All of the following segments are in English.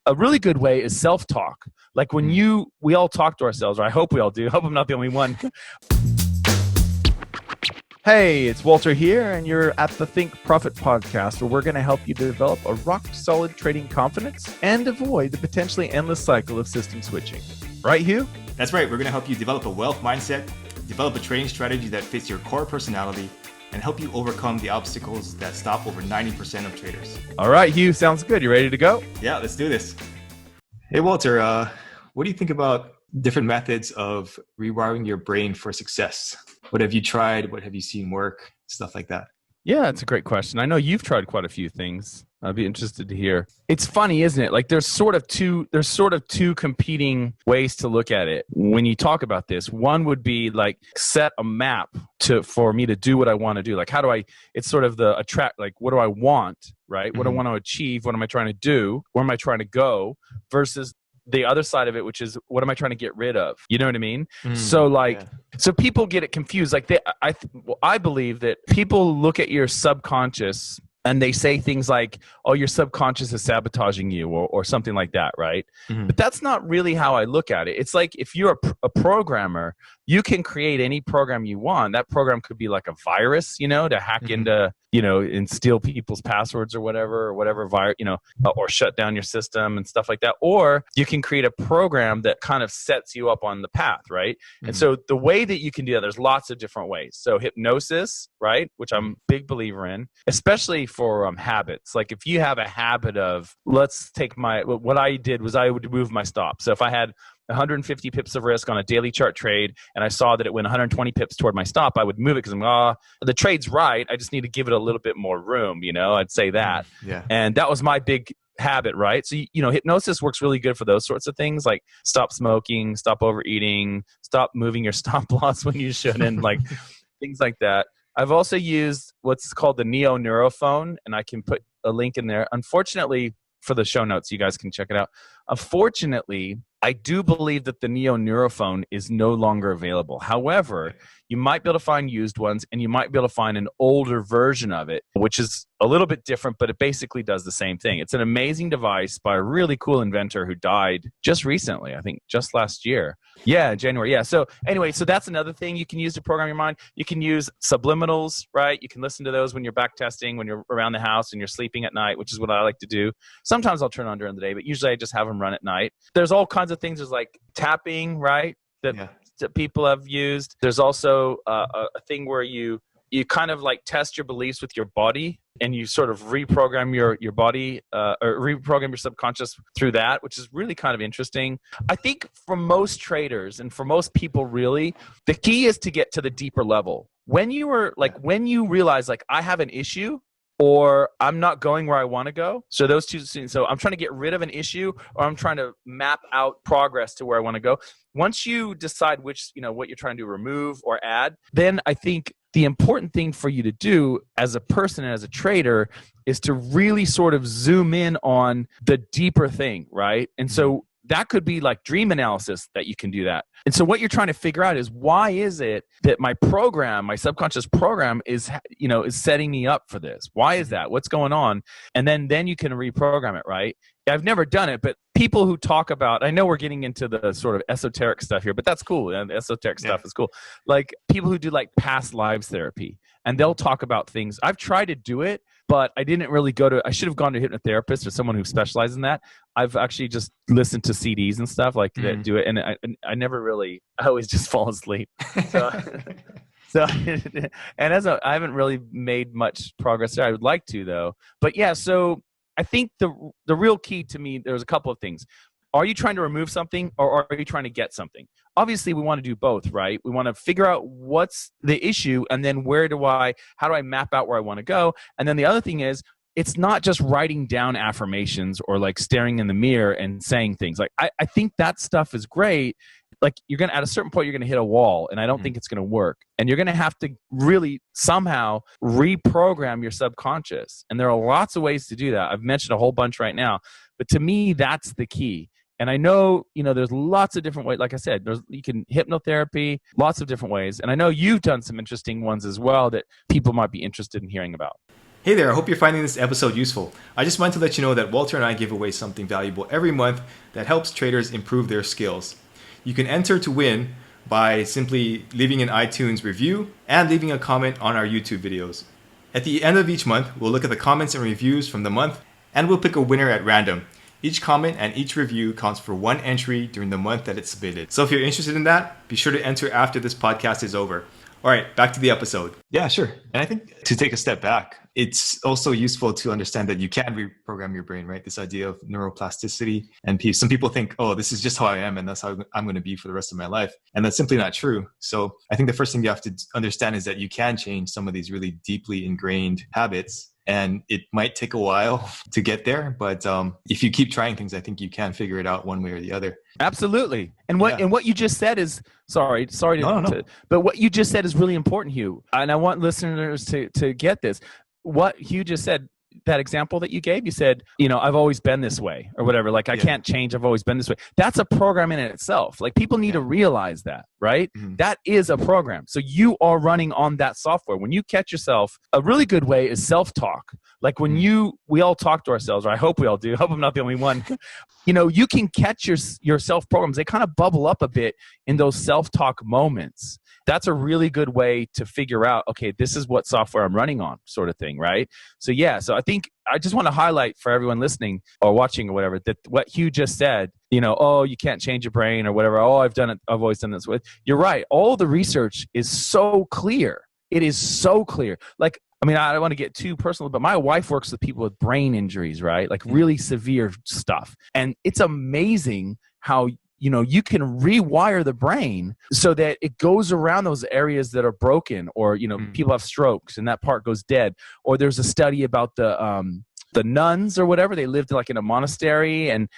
a really good way is self-talk. Like when we all talk to ourselves, or I hope we all do. I hope I'm not the only one. Hey, it's Walter here, and you're at the Think Profit podcast, where we're going to help you develop a rock-solid trading confidence and avoid the potentially endless cycle of system switching. Right, Hugh? That's right. We're going to help you develop a wealth mindset, develop a trading strategy that fits your core personality, and help you overcome the obstacles that stop over 90% of traders. All right, Hugh, sounds good. You ready to go? Yeah, let's do this. Hey, Walter, what do you think about different methods of rewiring your brain for success? What have you tried? What have you seen work? Stuff like that. Yeah, it's a great question. I know you've tried quite a few things. I'd be interested to hear. It's funny, isn't it? Like there's sort of two competing ways to look at it when you talk about this. One would be like set a map for me to do what I want to do. Like it's sort of the like what do I want, right? What do I want to achieve? What am I trying to do? Where am I trying to go? Versus the other side of it, which is what am I trying to get rid of? You know what I mean? So people get it confused. Like I believe that people look at your subconscious and they say things like, oh, your subconscious is sabotaging you or something like that, right? Mm-hmm. But that's not really how I look at it. It's like if you're a programmer, you can create any program you want. That program could be like a virus, to hack into, and steal people's passwords or whatever virus, or shut down your system and stuff like that. Or you can create a program that kind of sets you up on the path, right? Mm-hmm. And so the way that you can do that, there's lots of different ways. So hypnosis, right, which I'm a big believer in, especially for habits. Like if you have a habit of, let's take what I did was I would move my stop. So if I had 150 pips of risk on a daily chart trade and I saw that it went 120 pips toward my stop, I would move it because the trade's right. I just need to give it a little bit more room, I'd say that. Yeah. And that was my big habit, right? So, hypnosis works really good for those sorts of things, like stop smoking, stop overeating, stop moving your stop loss when you shouldn't, like things like that. I've also used what's called the Neo Neurophone, and I can put a link in there. Unfortunately, for the show notes, you guys can check it out. Unfortunately, I do believe that the Neo Neurophone is no longer available. However, you might be able to find used ones, and you might be able to find an older version of it, which is a little bit different, but it basically does the same thing. It's an amazing device by a really cool inventor who died just recently, I think just last year. Yeah, January. Yeah. So anyway, that's another thing you can use to program your mind. You can use subliminals, right? You can listen to those when you're back testing, when you're around the house and you're sleeping at night, which is what I like to do. Sometimes I'll turn on during the day, but usually I just have them run at night. There's all kinds of things. There's like tapping, right? That people have used. There's also a thing where you kind of like test your beliefs with your body, and you sort of reprogram your body or reprogram your subconscious through that, which is really kind of interesting. I think for most traders and for most people, really, the key is to get to the deeper level. When you realize like I have an issue, or I'm not going where I want to go. So those two things. So I'm trying to get rid of an issue, or I'm trying to map out progress to where I want to go. Once you decide which, what you're trying to remove or add, then I think the important thing for you to do as a person and as a trader is to really sort of zoom in on the deeper thing, right? And so that could be like dream analysis that you can do that. And so what you're trying to figure out is, why is it that my subconscious program is setting me up for this? Why is that? What's going on? And then you can reprogram it, right? I've never done it, but people who talk about, I know we're getting into the sort of esoteric stuff here, but that's cool. And the esoteric stuff is cool. Like people who do like past lives therapy, and they'll talk about things. I've tried to do it, but I didn't really I should have gone to a hypnotherapist or someone who specializes in that. I've actually just listened to CDs and stuff like that do it. And I always just fall asleep. So, and I haven't really made much progress there. I would like to, though. But yeah, so I think the real key to me, there's a couple of things. Are you trying to remove something, or are you trying to get something? Obviously, we want to do both, right? We want to figure out what's the issue, and then how do I map out where I want to go? And then the other thing is, it's not just writing down affirmations or like staring in the mirror and saying things. Like I think that stuff is great. Like at a certain point, you're going to hit a wall, and I don't think it's going to work. And you're going to have to really somehow reprogram your subconscious. And there are lots of ways to do that. I've mentioned a whole bunch right now, but to me, that's the key. And I know, there's lots of different ways. Like I said, you can hypnotherapy, lots of different ways. And I know you've done some interesting ones as well that people might be interested in hearing about. Hey there, I hope you're finding this episode useful. I just wanted to let you know that Walter and I give away something valuable every month that helps traders improve their skills. You can enter to win by simply leaving an iTunes review and leaving a comment on our YouTube videos. At the end of each month, we'll look at the comments and reviews from the month, and we'll pick a winner at random. Each comment and each review counts for one entry during the month that it's submitted. So if you're interested in that, be sure to enter after this podcast is over. All right, back to the episode. Yeah, sure. And I think to take a step back, it's also useful to understand that you can reprogram your brain, right? This idea of neuroplasticity. And some people think, oh, this is just how I am and that's how I'm going to be for the rest of my life. And that's simply not true. So I think the first thing you have to understand is that you can change some of these really deeply ingrained habits. And it might take a while to get there, but if you keep trying things, I think you can figure it out one way or the other. Absolutely. And what you just said is sorry, No. But what you just said is really important, Hugh. And I want listeners to get this. What Hugh just said, that example that you gave, you said, I've always been this way or whatever. Like I can't change. I've always been this way. That's a program in itself. Like people need to realize that, right? Mm-hmm. That is a program. So you are running on that software. When you catch yourself, a really good way is self-talk. Like when we all talk to ourselves, or I hope we all do. I hope I'm not the only one. You can catch your self-programs. They kind of bubble up a bit in those self-talk moments. That's a really good way to figure out, okay, this is what software I'm running on, sort of thing, right? So I think I just want to highlight for everyone listening or watching or whatever, that what Hugh just said, oh, you can't change your brain or whatever. Oh, I've always done this with. You're right. All the research is so clear. It is so clear. Like, I don't want to get too personal, but my wife works with people with brain injuries, right? Like really severe stuff. And it's amazing how you can rewire the brain so that it goes around those areas that are broken, or people have strokes and that part goes dead. Or there's a study about the nuns or whatever. They lived like in a monastery and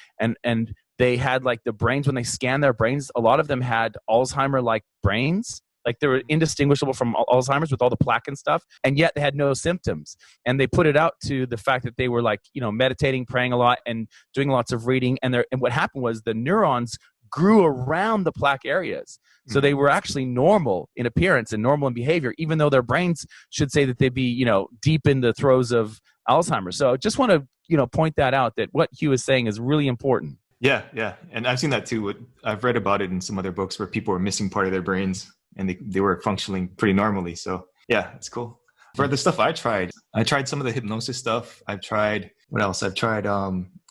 they had like the brains, when they scanned their brains, a lot of them had Alzheimer-like brains. Like they were indistinguishable from Alzheimer's with all the plaque and stuff, and yet they had no symptoms. And they put it out to the fact that they were like, meditating, praying a lot, and doing lots of reading. And what happened was the neurons grew around the plaque areas. So they were actually normal in appearance and normal in behavior, even though their brains should say that they'd be, deep in the throes of Alzheimer's. So I just want to, point that out, that what Hugh is saying is really important. Yeah. And I've seen that too. I've read about it in some other books where people were missing part of their brains and they were functioning pretty normally. So yeah, it's cool. For the stuff I tried some of the hypnosis stuff. I've tried, what else? I've tried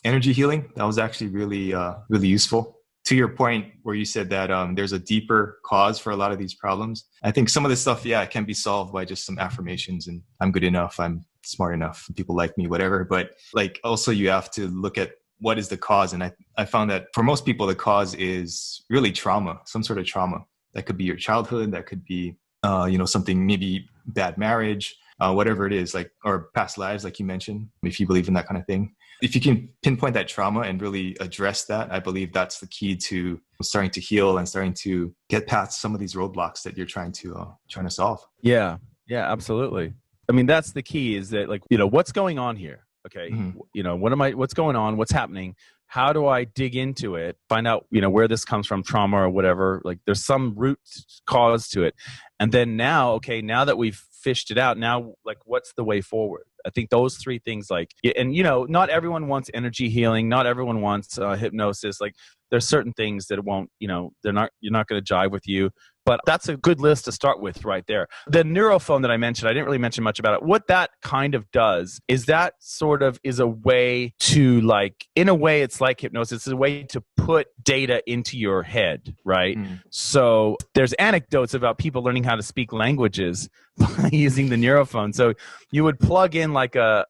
energy healing. That was actually really, really useful. To your point where you said that there's a deeper cause for a lot of these problems. I think some of this stuff, it can be solved by just some affirmations and I'm good enough, I'm smart enough, people like me, whatever. But like also you have to look at what is the cause. And I found that for most people, the cause is really trauma, some sort of trauma. That could be your childhood. That could be, something, maybe bad marriage, whatever it is, like, or past lives, like you mentioned, if you believe in that kind of thing. If you can pinpoint that trauma and really address that, I believe that's the key to starting to heal and starting to get past some of these roadblocks that you're trying to solve. Yeah, absolutely. That's the key, is that, like, what's going on here? Okay. Mm-hmm. What's going on? What's happening? How do I dig into it, find out, where this comes from, trauma or whatever, like there's some root cause to it. And then now that we've fished it out, now, like, what's the way forward? I think those three things, like, and, not everyone wants energy healing. Not everyone wants hypnosis. Like there's certain things that won't, you're not going to jive with you. But that's a good list to start with right there. The neurophone that I mentioned, I didn't really mention much about it. What that kind of does is that sort of is a way to, like, in a way, it's like hypnosis. It's a way to put data into your head, right? So there's anecdotes about people learning how to speak languages by using the neurophone. So you would plug in like the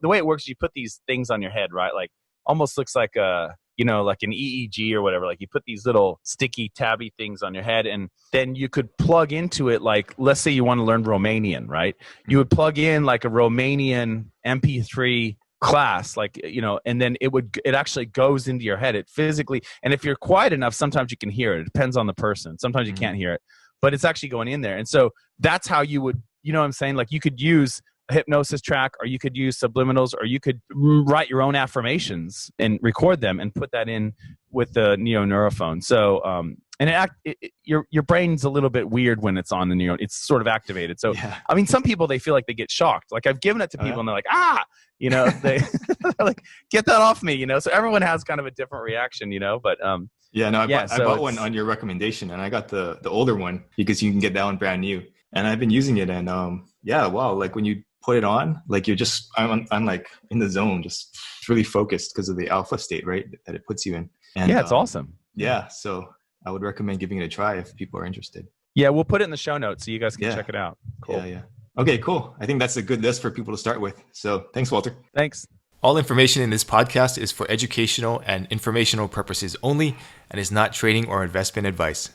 way it works is you put these things on your head, right? Like almost looks like like an EEG or whatever. Like you put these little sticky tabby things on your head, and then you could plug into it, like, let's say you want to learn Romanian, right? You would plug in like a Romanian MP3 class, like, and then it actually goes into your head. It physically, and if you're quiet enough, sometimes you can hear it. It depends on the person. Sometimes you can't hear it, but it's actually going in there. And so that's how you would, what I'm saying? Like you could use a hypnosis track, or you could use subliminals, or you could write your own affirmations and record them and put that in with the neurophone. So And your brain's a little bit weird when it's on the neuron. It's sort of activated. So, Yeah. I mean, some people, they feel like they get shocked. Like I've given it to people and they're like, they're like, get that off me, So everyone has kind of a different reaction, but Yeah, no, I so bought one on your recommendation, and I got the older one because you can get that one brand new. And I've been using it, and wow, like when you put it on, like I'm like in the zone, just really focused because of the alpha state, right, that it puts you in. And it's awesome. Yeah, so I would recommend giving it a try if people are interested. Yeah, we'll put it in the show notes so you guys can check it out. Cool. Yeah. Okay, cool. I think that's a good list for people to start with. So thanks, Walter. Thanks. All information in this podcast is for educational and informational purposes only and is not trading or investment advice.